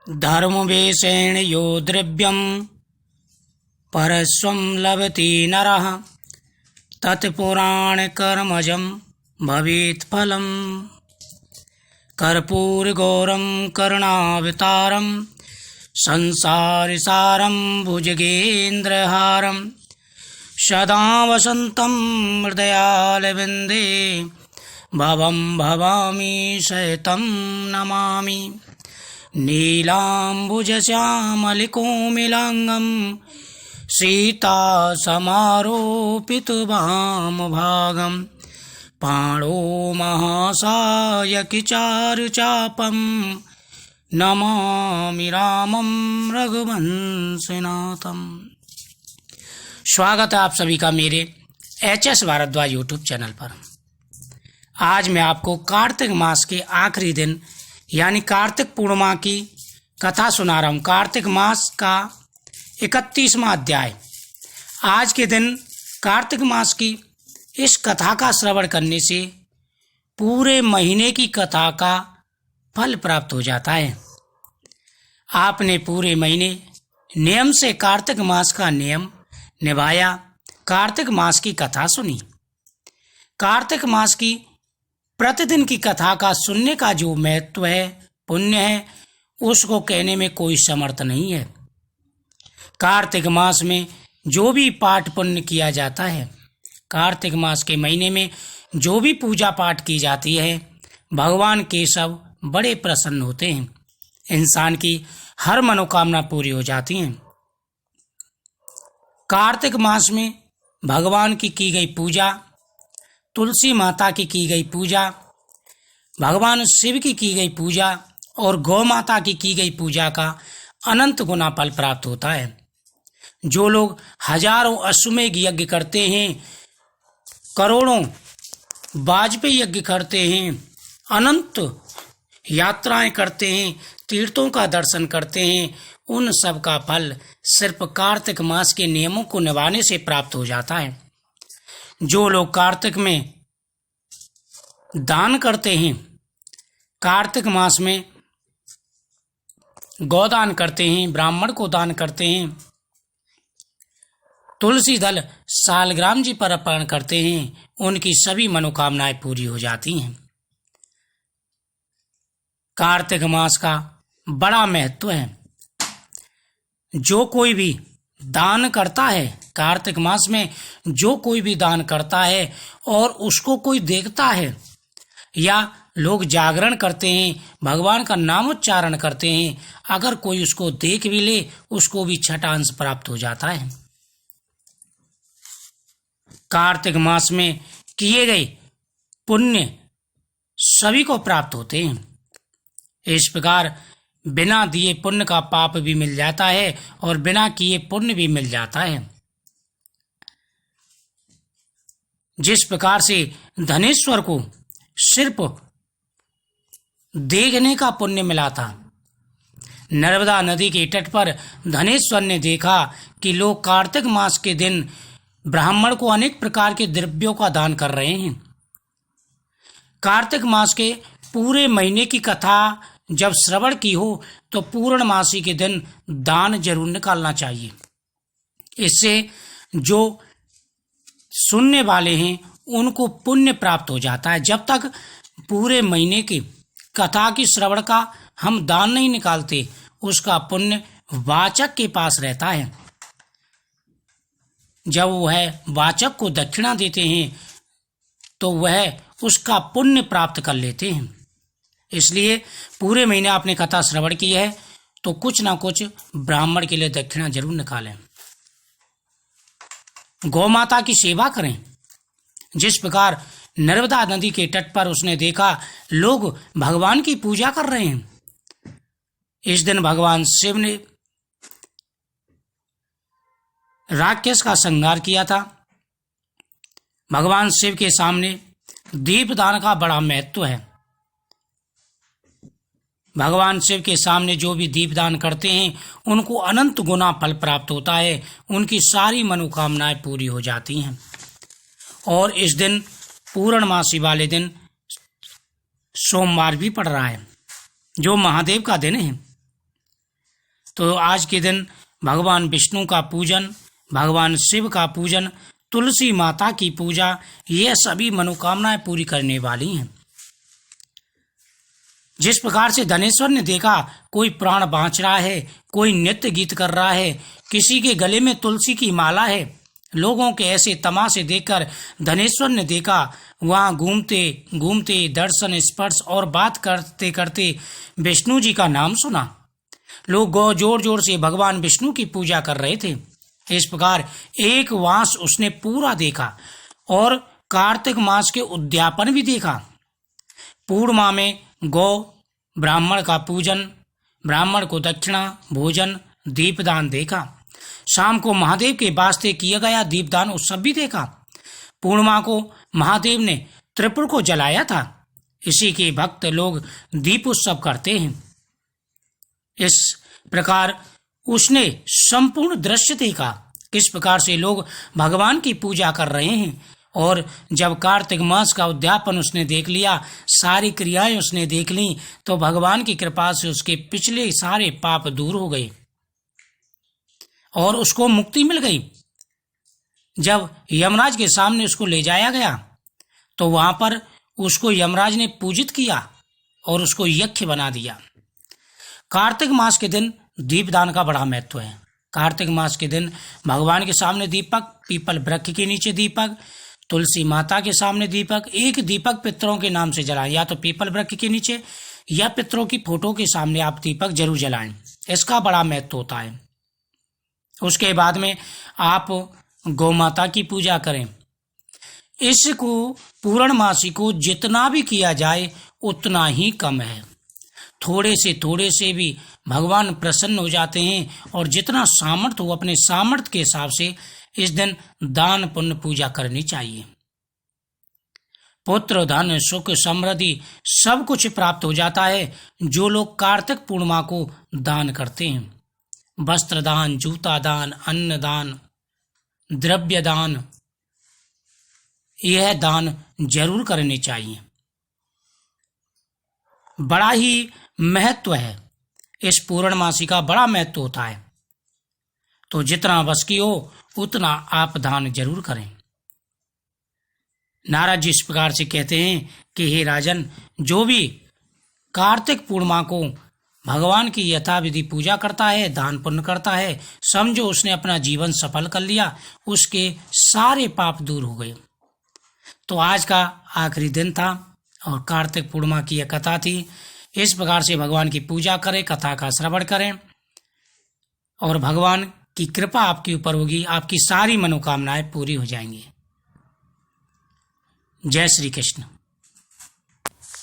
धर्मवेषेण यो द्रव्यं परस्वं लभते नरः तत्पुराणकर्मजं भवेत् फलम्। कर्पूरगौरं करुणावतारं संसारसारं भुजगेन्द्रहारं सदा वसन्तं हृदयारविन्दे भवं भवामि सहितं नमामि। नीलाम्बुजश्यामलिकोमलाङ्गं सीतासमारोपितवामभागं पाणौ महासायकिचारुचापं नमामि रामं रघुवंशनाथम। स्वागत है आप सभी का मेरे एच.एस. भारद्वाज यूट्यूब चैनल पर। आज मैं आपको कार्तिक मास के आखिरी दिन यानी कार्तिक पूर्णिमा की कथा सुना रहा हूँ। कार्तिक मास का 31वां अध्याय। आज के दिन कार्तिक मास की इस कथा का श्रवण करने से पूरे महीने की कथा का फल प्राप्त हो जाता है। आपने पूरे महीने नियम से कार्तिक मास का नियम निभाया, कार्तिक मास की कथा सुनी। कार्तिक मास की प्रतिदिन की कथा का सुनने का जो महत्व है, पुण्य है, उसको कहने में कोई समर्थ नहीं है। कार्तिक मास में जो भी पाठ पुण्य किया जाता है, कार्तिक मास के महीने में जो भी पूजा पाठ की जाती है, भगवान केशव बड़े प्रसन्न होते हैं। इंसान की हर मनोकामना पूरी हो जाती है। कार्तिक मास में भगवान की गई पूजा, तुलसी माता की गई पूजा, भगवान शिव की गई पूजा और गौ माता की गई पूजा का अनंत गुना फल प्राप्त होता है। जो लोग हजारों अश्वमेध यज्ञ करते हैं, करोड़ों वाजपेयी यज्ञ करते हैं, अनंत यात्राएं करते हैं, तीर्थों का दर्शन करते हैं, उन सब का फल सिर्फ कार्तिक मास के नियमों को निभाने से प्राप्त हो जाता है। जो लोग कार्तिक में दान करते हैं, कार्तिक मास में गौदान करते हैं, ब्राह्मण को दान करते हैं, तुलसी दल सालग्राम जी पर अर्पण करते हैं, उनकी सभी मनोकामनाएं पूरी हो जाती हैं। कार्तिक मास का बड़ा महत्व है। जो कोई भी दान करता है, कार्तिक मास में जो कोई भी दान करता है और उसको कोई देखता है या लोग जागरण करते हैं, भगवान का नामोच्चारण करते हैं, अगर कोई उसको देख भी ले, उसको भी छठा अंश प्राप्त हो जाता है। कार्तिक मास में किए गए पुण्य सभी को प्राप्त होते हैं। इस प्रकार बिना दिए पुण्य का पाप भी मिल जाता है और बिना किए पुण्य भी मिल जाता है। जिस प्रकार से धनेश्वर को सिर्फ देखने का पुण्य मिला था, नर्मदा नदी के तट पर धनेश्वर ने देखा कि लोग कार्तिक मास के दिन ब्राह्मण को अनेक प्रकार के द्रव्यों का दान कर रहे हैं। कार्तिक मास के पूरे महीने की कथा जब श्रवण की हो तो पूर्णमासी के दिन दान जरूर निकालना चाहिए। इससे जो सुनने वाले हैं उनको पुण्य प्राप्त हो जाता है। जब तक पूरे महीने की कथा की श्रवण का हम दान नहीं निकालते, उसका पुण्य वाचक के पास रहता है। जब वह वाचक को दक्षिणा देते हैं तो वह उसका पुण्य प्राप्त कर लेते हैं। इसलिए पूरे महीने आपने कथा श्रवण की है तो कुछ ना कुछ ब्राह्मण के लिए दक्षिणा जरूर निकालें। गौ माता की सेवा करें। जिस प्रकार नर्मदा नदी के तट पर उसने देखा लोग भगवान की पूजा कर रहे हैं, इस दिन भगवान शिव ने राक्षस का संहार किया था। भगवान शिव के सामने दीपदान का बड़ा महत्व है। भगवान शिव के सामने जो भी दीपदान करते हैं उनको अनंत गुना फल प्राप्त होता है, उनकी सारी मनोकामनाएं पूरी हो जाती हैं। और इस दिन पूर्णमासी वाले दिन सोमवार भी पड़ रहा है, जो महादेव का दिन है। तो आज के दिन भगवान विष्णु का पूजन, भगवान शिव का पूजन, तुलसी माता की पूजा, ये सभी मनोकामनाएं पूरी करने वाली हैं। जिस प्रकार से धनेश्वर ने देखा कोई प्राण बाँच रहा है, कोई नृत्य गीत कर रहा है, किसी के गले में तुलसी की माला है, लोगों के ऐसे तमाशे देखकर धनेश्वर ने देखा वहां घूमते घूमते दर्शन, स्पर्श और बात करते करते विष्णु जी का नाम सुना। लोग जोर जोर से भगवान विष्णु की पूजा कर रहे थे। इस प्रकार एक मास उसने पूरा देखा और कार्तिक मास के उद्यापन भी देखा। पूर्णिमा में गौ ब्राह्मण का पूजन, ब्राह्मण को दक्षिणा, भोजन, दीपदान देखा। शाम को महादेव के वास्ते किया गया दीपदान उत्सव भी देखा। पूर्णिमा को महादेव ने त्रिपुर को जलाया था। इसी के भक्त लोग दीप उत्सव करते हैं। इस प्रकार उसने संपूर्ण दृश्य देखा, किस प्रकार से लोग भगवान की पूजा कर रहे हैं। और जब कार्तिक मास का उद्यापन उसने देख लिया, सारी क्रियाएं उसने देख ली, तो भगवान की कृपा से उसके पिछले सारे पाप दूर हो गए और उसको मुक्ति मिल गई। जब यमराज के सामने उसको ले जाया गया तो वहां पर उसको यमराज ने पूजित किया और उसको यज्ञ बना दिया। कार्तिक मास के दिन दीपदान का बड़ा महत्व है। कार्तिक मास के दिन भगवान के सामने दीपक, पीपल वृक्ष के नीचे दीपक, तुलसी माता के सामने दीपक, एक दीपक पितरों के नाम से जलाएं, या तो पीपल वृक्ष के नीचे या पितरों की फोटो के सामने आप दीपक जरूर जलाएं। इसका बड़ा महत्व होता है। उसके बाद में आप गौ माता की पूजा करें। इसको पूर्णमासी को जितना भी किया जाए उतना ही कम है। थोड़े से भी भगवान प्रसन्न हो जाते हैं और जितना सामर्थ्य हो अपने सामर्थ्य के हिसाब से इस दिन दान पुण्य पूजा करनी चाहिए। पुत्र, धन, सुख, समृद्धि सब कुछ प्राप्त हो जाता है जो लोग कार्तिक पूर्णिमा को दान करते हैं। वस्त्र दान, जूता दान, अन्न दान, द्रव्य दान, यह दान जरूर करने चाहिए। बड़ा ही महत्व है, इस पूर्णमासी का बड़ा महत्व होता है। तो जितना बस की हो उतना आप दान जरूर करें। नारद जी इस प्रकार से कहते हैं कि हे राजन, जो भी कार्तिक पूर्णिमा को भगवान की यथाविधि पूजा करता है, दान पुण्य करता है, समझो उसने अपना जीवन सफल कर लिया, उसके सारे पाप दूर हो गए। तो आज का आखिरी दिन था और कार्तिक पूर्णिमा की यह कथा थी। इस प्रकार से भगवान की पूजा करें, कथा का श्रवण करें और भगवान की कृपा आपके ऊपर होगी, आपकी सारी मनोकामनाएं पूरी हो जाएंगी। जय श्री कृष्ण।